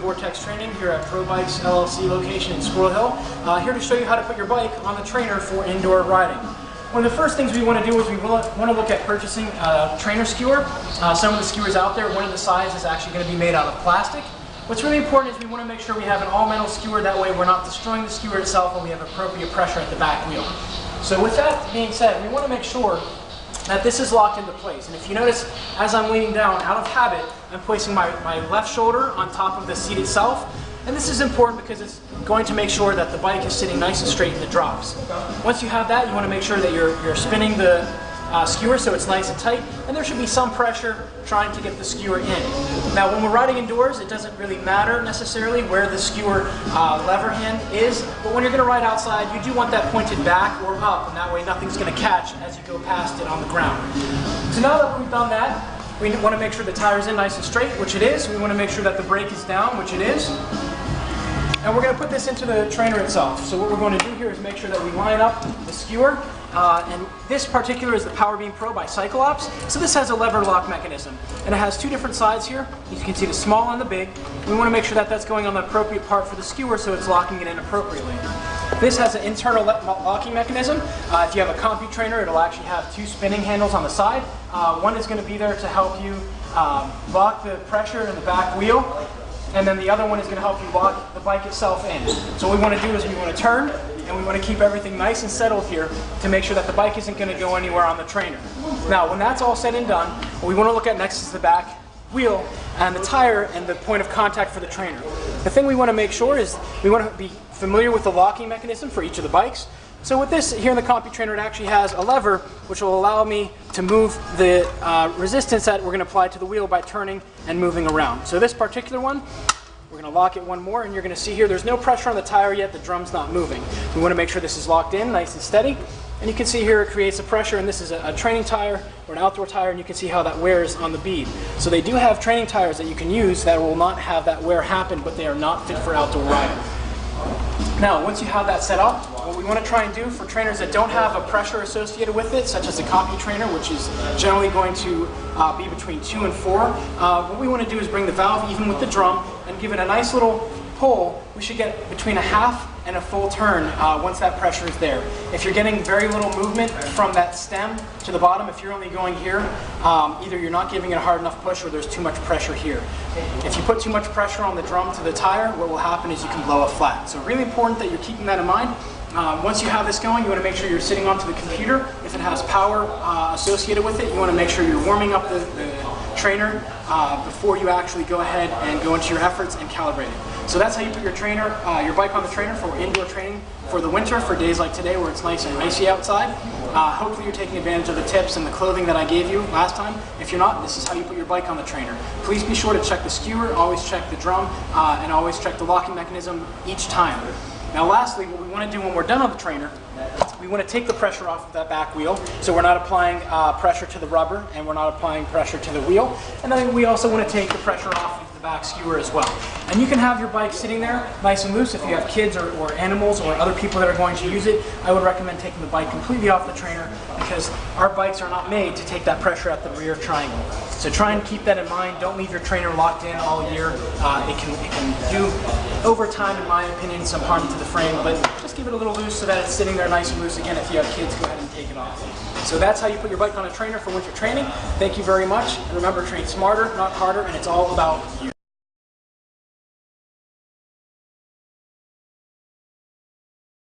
Vortex Training here at Pro Bikes LLC location in Squirrel Hill. Here to show you how to put your bike on the trainer for indoor riding. One of the first things we want to do is we want to look at purchasing a trainer skewer. Some of the skewers out there, one of the sides is actually going to be made out of plastic. What's really important is we want to make sure we have an all-metal skewer, that way we're not destroying the skewer itself and we have appropriate pressure at the back wheel. So with that being said, we want to make sure that this is locked into place. And if you notice, as I'm leaning down, out of habit, I'm placing my left shoulder on top of the seat itself. And this is important because it's going to make sure that the bike is sitting nice and straight in the drops. Once you have that, you want to make sure that you're spinning the skewer so it's nice and tight, and there should be some pressure trying to get the skewer in. Now when we're riding indoors, it doesn't really matter necessarily where the skewer lever hand is, but when you're going to ride outside, you do want that pointed back or up, and that way nothing's going to catch as you go past it on the ground. So now that we've done that, we want to make sure the tire's in nice and straight, which it is. We want to make sure that the brake is down, which it is. And we're going to put this into the trainer itself. So what we're going to do here is make sure that we line up the skewer. And this particular is the Power Beam Pro by Cyclops. So this has a lever lock mechanism. And it has two different sides here. You can see the small and the big. We want to make sure that that's going on the appropriate part for the skewer so it's locking it in appropriately. This has an internal locking mechanism. If you have a compu trainer, it'll actually have two spinning handles on the side. One is going to be there to help you lock the pressure in the back wheel. And then the other one is going to help you lock the bike itself in. So what we want to do is we want to turn, and we want to keep everything nice and settled here to make sure that the bike isn't going to go anywhere on the trainer. Now when that's all said and done, what we want to look at next is the back wheel and the tire and the point of contact for the trainer. The thing we want to make sure is we want to be familiar with the locking mechanism for each of the bikes. So with this here in the compu trainer, it actually has a lever which will allow me to move the resistance that we're going to apply to the wheel by turning and moving around. So this particular one, we're going to lock it one more, and you're going to see here there's no pressure on the tire yet, the drum's not moving. We want to make sure this is locked in, nice and steady. And you can see here it creates a pressure, and this is a training tire or an outdoor tire, and you can see how that wears on the bead. So they do have training tires that you can use that will not have that wear happen, but they are not fit for outdoor riding. Now, once you have that set up, what we want to try and do for trainers that don't have a pressure associated with it, such as the compu trainer, which is generally going to be between 2 and 4, what we want to do is bring the valve even with the drum and give it a nice little pull. We should get between a half and a full turn once that pressure is there. If you're getting very little movement from that stem to the bottom, if you're only going here, either you're not giving it a hard enough push or there's too much pressure here. If you put too much pressure on the drum to the tire, what will happen is you can blow it flat. So really important that you're keeping that in mind. Once you have this going, you want to make sure you're sitting onto the computer. If it has power associated with it, you want to make sure you're warming up the trainer before you actually go ahead and go into your efforts and calibrate it. So that's how you put your bike on the trainer for indoor training for the winter, for days like today where it's nice and icy outside. Hopefully you're taking advantage of the tips and the clothing that I gave you last time. If you're not, this is how you put your bike on the trainer. Please be sure to check the skewer, always check the drum, and always check the locking mechanism each time. Now lastly, what we want to do when we're done on the trainer, we want to take the pressure off of that back wheel, so we're not applying pressure to the rubber and we're not applying pressure to the wheel. And then we also want to take the pressure off of the back skewer as well. And you can have your bike sitting there nice and loose. If you have kids or animals or other people that are going to use it, I would recommend taking the bike completely off the trainer because our bikes are not made to take that pressure at the rear triangle. So try and keep that in mind. Don't leave your trainer locked in all year. It can do, over time, in my opinion, some harm to the frame, but just give it a little loose so that it's sitting there nice and loose. Again, if you have kids, go ahead and take it off. So that's how you put your bike on a trainer for winter training. Thank you very much. And remember, train smarter, not harder, and it's all about you.